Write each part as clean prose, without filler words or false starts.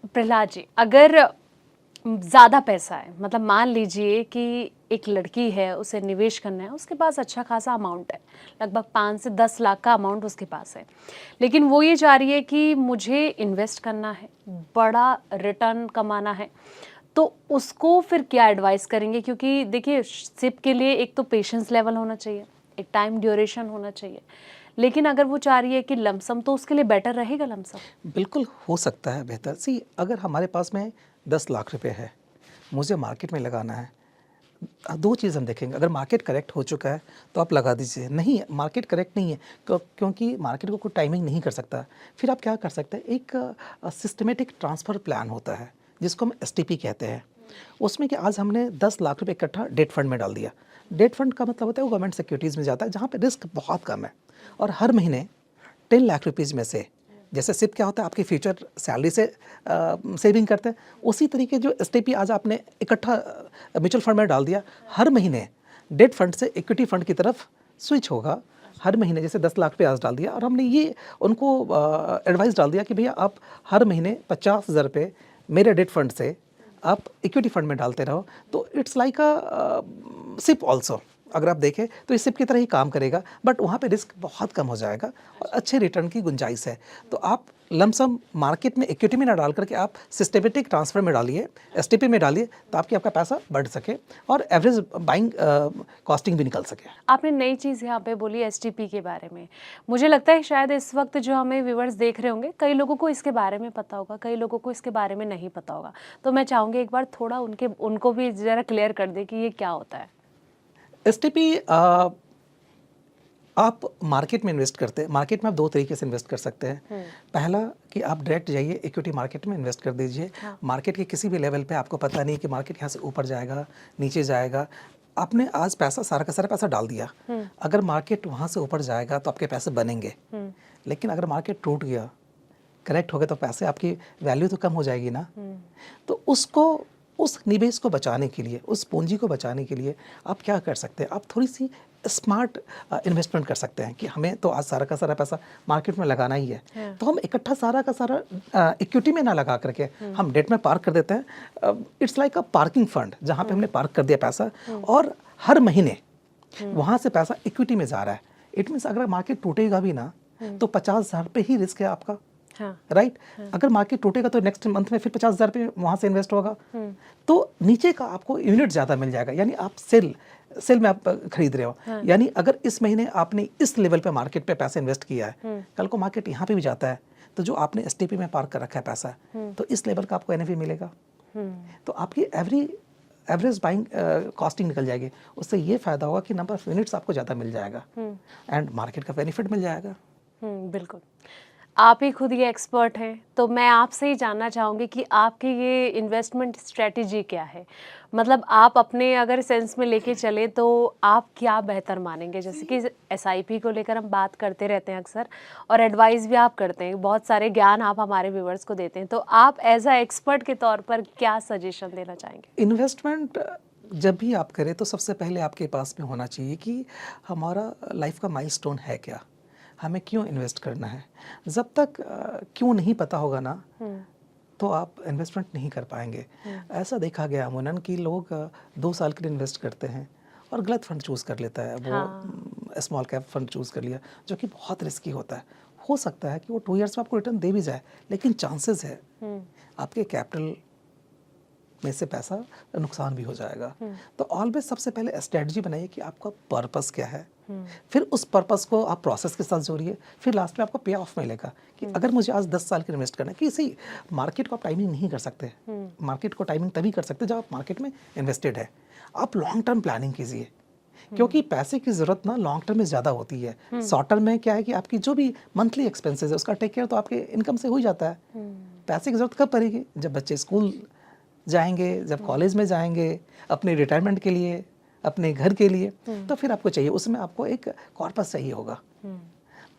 प्रहलाद जी, अगर ज़्यादा पैसा है, मतलब मान लीजिए कि एक लड़की है, उसे निवेश करना है, उसके पास अच्छा खासा अमाउंट है, लगभग 5 से 10 लाख का अमाउंट उसके पास है, लेकिन वो ये चाह रही है कि मुझे इन्वेस्ट करना है, बड़ा रिटर्न कमाना है, तो उसको फिर क्या एडवाइस करेंगे? क्योंकि देखिए, सिप के लिए एक तो पेशेंस लेवल होना चाहिए, एक टाइम ड्यूरेशन होना चाहिए, लेकिन अगर वो चाह रही है कि लमसम, तो उसके लिए बेटर रहेगा लमसम? बिल्कुल हो सकता है बेहतर। सी अगर हमारे पास में 10 लाख रुपए है, मुझे मार्केट में लगाना है, 2 चीज़ हम देखेंगे। अगर मार्केट करेक्ट हो चुका है तो आप लगा दीजिए, नहीं मार्केट करेक्ट नहीं है क्योंकि मार्केट को कोई टाइमिंग नहीं कर सकता, फिर आप क्या कर सकते हैं, एक सिस्टमेटिक ट्रांसफ़र प्लान होता है जिसको हम एसटीपी कहते हैं। उसमें कि आज हमने 10 लाख रुपए इकट्ठा डेट फंड में डाल दिया। डेट फंड का मतलब होता है वो गवर्नमेंट सिक्योरिटीज़ में जाता है जहाँ पे रिस्क बहुत कम है, और हर महीने 10 लाख रुपीज़ में से, जैसे सिप क्या होता है आपकी फ्यूचर सैलरी से सेविंग करते हैं, उसी तरीके जो एसटीपी आज आपने इकट्ठा म्यूचुअल फंड में डाल दिया, हर महीने डेट फंड से इक्विटी फंड की तरफ स्विच होगा। हर महीने जैसे 10 लाख रुपये आज डाल दिया, और हमने ये उनको एडवाइस डाल दिया कि भैया आप हर महीने 50,000 रुपये मेरे डेट फंड से आप इक्विटी फंड में डालते रहो, तो it's like a SIP also. अगर आप देखें तो इस सिप की तरह ही काम करेगा, बट वहाँ पे रिस्क बहुत कम हो जाएगा और अच्छे रिटर्न की गुंजाइश है। तो आप लमसम मार्केट में इक्विटी में ना डाल करके आप सिस्टमेटिक ट्रांसफर में डालिए, एसटीपी में डालिए, तो आपका पैसा बढ़ सके और एवरेज बाइंग कॉस्टिंग भी निकल सके। आपने नई चीज़ यहाँ पे बोली एसटीपी के बारे में। मुझे लगता है शायद इस वक्त जो हमें व्यूअर्स देख रहे होंगे, कई लोगों को इसके बारे में पता होगा, कई लोगों को इसके बारे में नहीं पता होगा। तो मैं चाहूँगी एक बार थोड़ा उनको भी ज़रा क्लियर कर दें कि ये क्या होता है? एसटीपी आप मार्केट में इन्वेस्ट करते हैं, मार्केट में आप 2 तरीके से इन्वेस्ट कर सकते हैं। पहला कि आप डायरेक्ट जाइए इक्विटी मार्केट में इन्वेस्ट कर दीजिए। हाँ। मार्केट के किसी भी लेवल पे आपको पता नहीं कि मार्केट यहाँ से ऊपर जाएगा, नीचे जाएगा। आपने आज पैसा सारा का सारा पैसा डाल दिया, अगर मार्केट वहाँ से ऊपर जाएगा तो आपके पैसे बनेंगे, लेकिन अगर मार्केट टूट गया, करेक्ट हो गया, तो पैसे आपकी वैल्यू तो कम हो जाएगी ना। तो उस निवेश को बचाने के लिए, उस पूंजी को बचाने के लिए आप क्या कर सकते हैं, आप थोड़ी सी स्मार्ट इन्वेस्टमेंट कर सकते हैं कि हमें तो आज सारा का सारा पैसा मार्केट में लगाना ही है, तो हम इकट्ठा सारा का सारा इक्विटी में ना लगा करके हम डेट में पार्क कर देते हैं। It's like a parking fund, जहाँ पे हमने पार्क कर दिया पैसा, और हर महीने वहाँ से पैसा इक्विटी में जा रहा है। इट मीन्स अगर मार्केट टूटेगा भी ना तो 50,000 पे ही रिस्क है आपका। हाँ। राइट। अगर मार्केट टूटेगा तो नेक्स्ट मंथ में फिर 50,000 रुपये वहाँ से इन्वेस्ट होगा, तो नीचे का आपको यूनिट ज़्यादा मिल जाएगा, यानी आप सेल में आप खरीद रहे हो। हाँ। यानी अगर इस महीने आपने इस लेवल पे मार्केट पे पैसा इन्वेस्ट किया है, कल को मार्केट यहाँ पे भी जाता है, तो जो आपने एसटीपी में पार्क कर रखा है पैसा, तो इस लेवल का आपको एनएफवी मिलेगा, तो आपकी एवरेज बाइंग कॉस्टिंग निकल जाएगी। उससे ये फ़ायदा होगा कि नंबर ऑफ यूनिट्स आपको ज़्यादा मिल जाएगा एंड मार्केट का बेनिफिट मिल जाएगा। बिल्कुल। आप ही खुद ये एक्सपर्ट हैं, तो मैं आपसे ही जानना चाहूँगी कि आपकी ये इन्वेस्टमेंट स्ट्रैटेजी क्या है? मतलब आप अपने अगर सेंस में लेके चले तो आप क्या बेहतर मानेंगे? जैसे कि एसआईपी को लेकर हम बात करते रहते हैं अक्सर, और एडवाइस भी आप करते हैं, बहुत सारे ज्ञान आप हमारे व्यूअर्स को देते हैं, तो आप एज़ अ एक्सपर्ट के तौर पर क्या सजेशन देना चाहेंगे? इन्वेस्टमेंट जब भी आप करें तो सबसे पहले आपके पास में होना चाहिए कि हमारा लाइफ का माइलस्टोन है क्या, हमें क्यों इन्वेस्ट करना है। जब तक क्यों नहीं पता होगा ना, तो आप इन्वेस्टमेंट नहीं कर पाएंगे। ऐसा देखा गया अमूमन कि लोग 2 साल के लिए इन्वेस्ट करते हैं और गलत फंड चूज़ कर लेता है, वो स्मॉल कैप फंड चूज़ कर लिया, जो कि बहुत रिस्की होता है। हो सकता है कि वो 2 ईयर्स में आपको रिटर्न दे भी जाए, लेकिन चांसेस है आपके कैपिटल में से पैसा नुकसान भी हो जाएगा। तो ऑलवेज सबसे पहले स्ट्रेटजी बनाइए कि आपका पर्पस क्या है, फिर उस पर्पस को आप प्रोसेस के साथ जोड़िए, फिर लास्ट में आपको पे ऑफ मिलेगा कि अगर मुझे आज 10 साल की इन्वेस्ट करना है, कि इसी मार्केट को आप टाइमिंग नहीं कर सकते। मार्केट को टाइमिंग तभी कर सकते जब आप मार्केट में इन्वेस्टेड है। आप लॉन्ग टर्म प्लानिंग कीजिए, क्योंकि पैसे की ज़रूरत ना लॉन्ग टर्म में ज़्यादा होती है। शॉर्ट टर्म में क्या है कि आपकी जो भी मंथली एक्सपेंसेस है उसका टेक केयर तो आपके इनकम से हो ही जाता है। पैसे की ज़रूरत कब पड़ेगी? जब बच्चे स्कूल जाएंगे, जब कॉलेज में जाएंगे, अपने रिटायरमेंट के लिए, अपने घर के लिए, तो फिर आपको चाहिए, उसमें आपको एक कॉर्पस चाहिए होगा।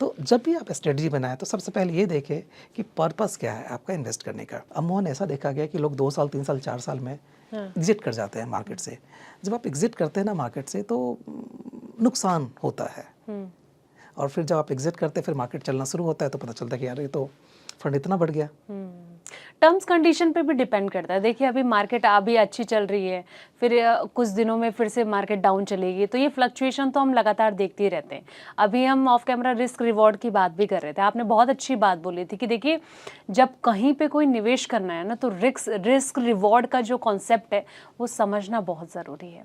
तो जब भी आप स्ट्रेटजी बनाएं तो सबसे पहले ये देखें कि पर्पस क्या है आपका इन्वेस्ट करने का। अमूमन ऐसा देखा गया कि लोग 2 साल 3 साल 4 साल में एग्जिट कर जाते हैं मार्केट से। जब आप एग्जिट करते हैं ना मार्केट से तो नुकसान होता है, और फिर जब आप एग्जिट करते हैं फिर मार्केट चलना शुरू होता है तो पता चलता है कि यार ये तो फंड इतना बढ़ गया। टर्म्स कंडीशन पे भी डिपेंड करता है। देखिए अभी मार्केट अभी अच्छी चल रही है, फिर कुछ दिनों में फिर से मार्केट डाउन चलेगी, तो ये फ्लक्चुएशन तो हम लगातार देखते ही रहते हैं। अभी हम ऑफ कैमरा रिस्क रिवॉर्ड की बात भी कर रहे थे, आपने बहुत अच्छी बात बोली थी कि देखिए जब कहीं पे कोई निवेश करना है ना, तो रिस्क रिवॉर्ड का जो कॉन्सेप्ट है वो समझना बहुत ज़रूरी है।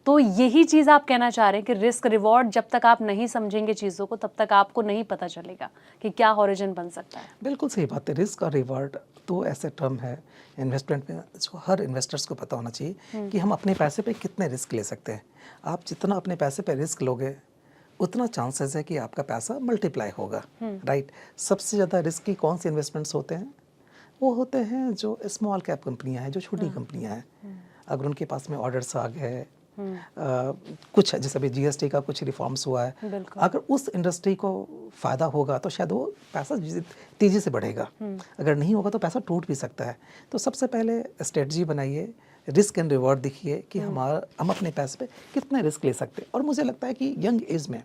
तो यही चीज़ आप कहना चाह रहे हैं कि रिस्क रिवॉर्ड जब तक आप नहीं समझेंगे चीज़ों को, तब तक आपको नहीं पता चलेगा कि क्या हॉरिजन बन सकता है। बिल्कुल सही बात है। रिस्क और रिवॉर्ड तो ऐसे टर्म है इन्वेस्टमेंट में जो हर इन्वेस्टर्स को पता होना चाहिए कि हम अपने पैसे पे कितने रिस्क ले सकते हैं। आप जितना अपने पैसे पे रिस्क लोगे उतना चांसेस है कि आपका पैसा मल्टीप्लाई होगा, राइट। सबसे ज़्यादा रिस्की कौन से इन्वेस्टमेंट्स होते हैं? वो होते हैं जो स्मॉल कैप कंपनियां हैं, जो छोटी कंपनियां हैं। अगर उनके पास में ऑर्डर्स आ गए, कुछ जैसे अभी जीएसटी का कुछ रिफॉर्म्स हुआ है, अगर उस इंडस्ट्री को फ़ायदा होगा तो शायद वो पैसा तेज़ी से बढ़ेगा, अगर नहीं होगा तो पैसा टूट भी सकता है। तो सबसे पहले स्ट्रेटजी बनाइए, रिस्क एंड रिवॉर्ड देखिए कि हम अपने पैसे पे कितने रिस्क ले सकते हैं। और मुझे लगता है कि यंग एज में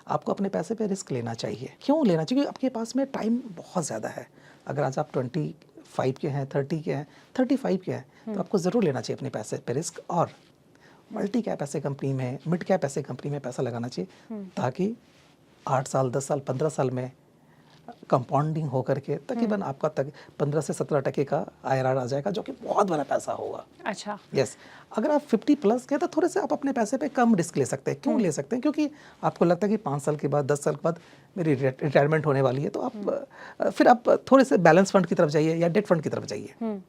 आपको अपने पैसे पे रिस्क लेना चाहिए। क्यों लेना चाहिए? क्योंकि आपके पास में टाइम बहुत ज़्यादा है। अगर आज आप 25 के हैं, 30 के हैं, 35 के हैं, तो आपको ज़रूर लेना चाहिए अपने पैसे पे रिस्क। और मल्टी कैप ऐसे कंपनी में, मिड कैप ऐसे कंपनी में पैसा लगाना चाहिए, ताकि 8 साल, 10 साल, 15 साल में कंपाउंडिंग होकर के तकरीबन आपका 15 से 17% का IRR आ जाएगा, जो कि बहुत बड़ा पैसा होगा। अच्छा। यस। अगर आप 50 प्लस के तो थोड़े से आप अपने पैसे पे कम रिस्क ले सकते हैं। क्यों ले सकते हैं? क्योंकि आपको लगता है कि 5 साल के बाद, 10 साल के बाद मेरी रिटायरमेंट होने वाली है, तो आप फिर आप थोड़े से बैलेंस फंड की तरफ जाइए या डेट फंड की तरफ जाइए।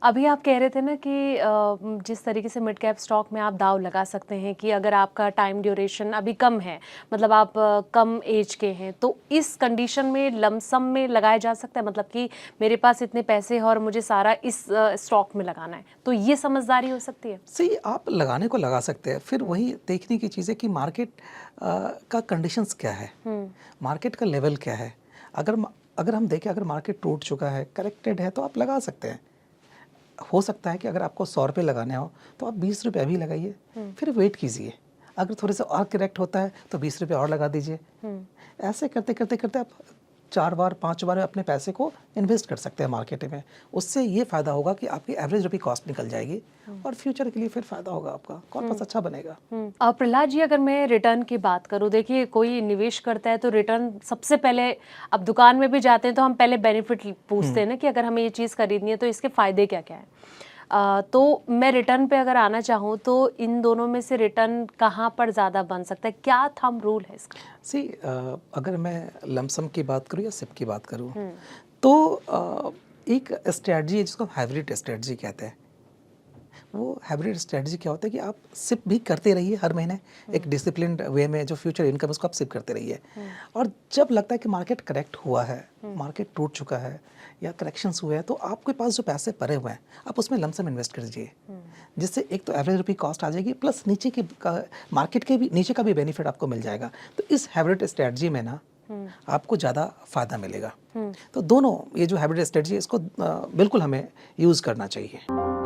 अभी आप कह रहे थे ना कि जिस तरीके से मिड कैप स्टॉक में आप दाव लगा सकते हैं कि अगर आपका टाइम ड्यूरेशन अभी कम है, मतलब आप कम एज के हैं, तो इस कंडीशन में लमसम में लगाया जा सकता है, मतलब कि मेरे पास इतने पैसे हैं और मुझे सारा इस स्टॉक में लगाना है, तो ये समझदारी हो सकती है। सही, आप लगाने को लगा सकते हैं। फिर वही देखने की चीज़ है कि मार्केट का कंडीशंस क्या है, मार्केट का लेवल क्या है। अगर हम देखें, अगर मार्केट टूट चुका है, करेक्टेड है, तो आप लगा सकते हैं। हो सकता है कि अगर आपको 100 रुपये लगाने हो तो आप 20 रुपये अभी लगाइए, फिर वेट कीजिए। अगर थोड़े से और करेक्ट होता है तो 20 रुपये और लगा दीजिए। ऐसे करते करते करते आप 4 बार 5 बार अपने पैसे को इन्वेस्ट कर सकते हैं मार्केट में। उससे ये फ़ायदा होगा कि आपकी एवरेज रुपी कॉस्ट निकल जाएगी और फ्यूचर के लिए फिर फ़ायदा होगा आपका, कॉर्पस अच्छा बनेगा। प्रहलाद जी, अगर मैं रिटर्न की बात करूं, देखिए कोई निवेश करता है तो रिटर्न सबसे पहले, अब दुकान में भी जाते हैं तो हम पहले बेनिफिट पूछते हैं ना कि अगर हमें ये चीज़ खरीदनी है तो इसके फ़ायदे क्या क्या है। तो मैं रिटर्न पे अगर आना चाहूँ तो इन दोनों में से रिटर्न कहाँ पर ज़्यादा बन सकता है, क्या थंब रूल है इसका? सी, अगर मैं लमसम की बात करूँ या सिप की बात करूँ, तो एक स्ट्रेटजी है जिसको हाइब्रिड स्ट्रेटजी कहते हैं। वो हाइब्रिड स्ट्रेटजी क्या होता है कि आप सिप भी करते रहिए हर महीने, एक डिसिप्लिन्ड वे में जो फ्यूचर इनकम उसको आप सिप करते रहिए। और जब लगता है कि मार्केट करेक्ट हुआ है, मार्केट टूट चुका है या करेक्शंस हुए हैं, तो आपके पास जो पैसे पड़े हुए हैं आप उसमें लमसम इन्वेस्ट कर दीजिए, जिससे एक तो एवरेज रुपी कॉस्ट आ जाएगी, प्लस नीचे की मार्केट के भी नीचे का भी बेनिफिट आपको मिल जाएगा। तो इस हाइब्रिड स्ट्रेटजी में ना आपको ज़्यादा फ़ायदा मिलेगा। तो दोनों ये जो हाइब्रिड स्ट्रेटजी है, इसको बिल्कुल हमें यूज़ करना चाहिए।